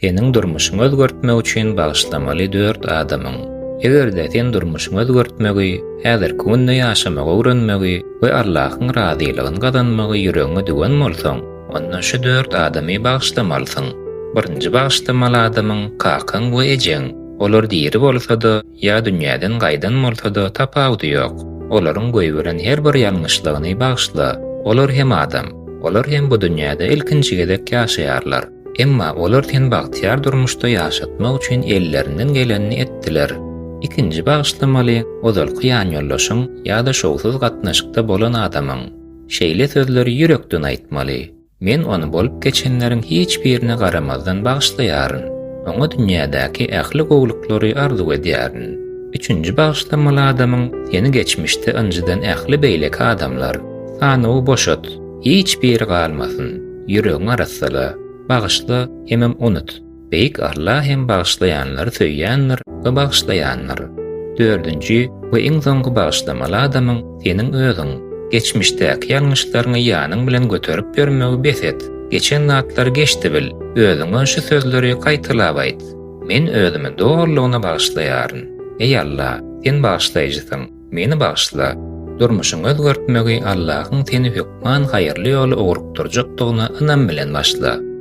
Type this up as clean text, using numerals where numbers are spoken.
Senin durmuşyňy özgörtmek üçin bagyşlamaly 4 adamyň. Egerde sen durmuşyňy özgörtmegi, häzirki günde ýaşamagy öwrenmegi we Allahyň razylygyny gazanmagy ýüregiňe düwen bolsaň, onda şu 4 adamy bagyşlamalysyň. Birinji bagyşlamaly adamyň kakaň we ejeň. Olar diri bolsa-da, ýa dünýäden gaýdan bolsa-da tapawdy ýok. Olaryň goýberen her bir ýalňyşlygyny bagyşla. Olar hem adam, olar hem bu dünýäde ilkinji gezek ýaşaýarlar. Emma olar sen bagtyar durmuşda ýaşatmak üçin ellerinden gelenini etdiler. Ikinji bagyşlamaly ozalky ýan ýollaşyň ýa-da şowsuz gatnaşykda bolan adamyň. Şeýle sözleri ýürekden aýtmaly. Men onu bolup geçenleriň hiç birine garamazdan bagyşlaýaryn. Oňa dünýädäki ähli gowluklary arzu edýärin. Üçünji bagyşlamaly adamyň seni geçmişde önceden ähli beýleki adamlar. Sanygy boşat, hiç biri galmasyn. Ýüregiň arasala, bagyşla hemem unut. Beýik Allah hem bagyşlaýanlary söýýändir we bagyşlaýanlar. Dördünji we iň soňky bagyşlamaly adamyň seniň özüň. Geçmişdäki ýalňyşlaryňy ýanyň bilen göterip bermegi beset. Geçen natlary geçdi bil, özüňe şu sözleri gaýtylap aýt. Men özümi dogrulygyna bagyşlaýaryn. Ey Allah, sen bagyşlaýjysyň, meni bagyşla. Durmuşyňy özgörtmegi Allahyň seni hökman haýyrly ýoly ugurukdurjakdygyna ynam bilen başla.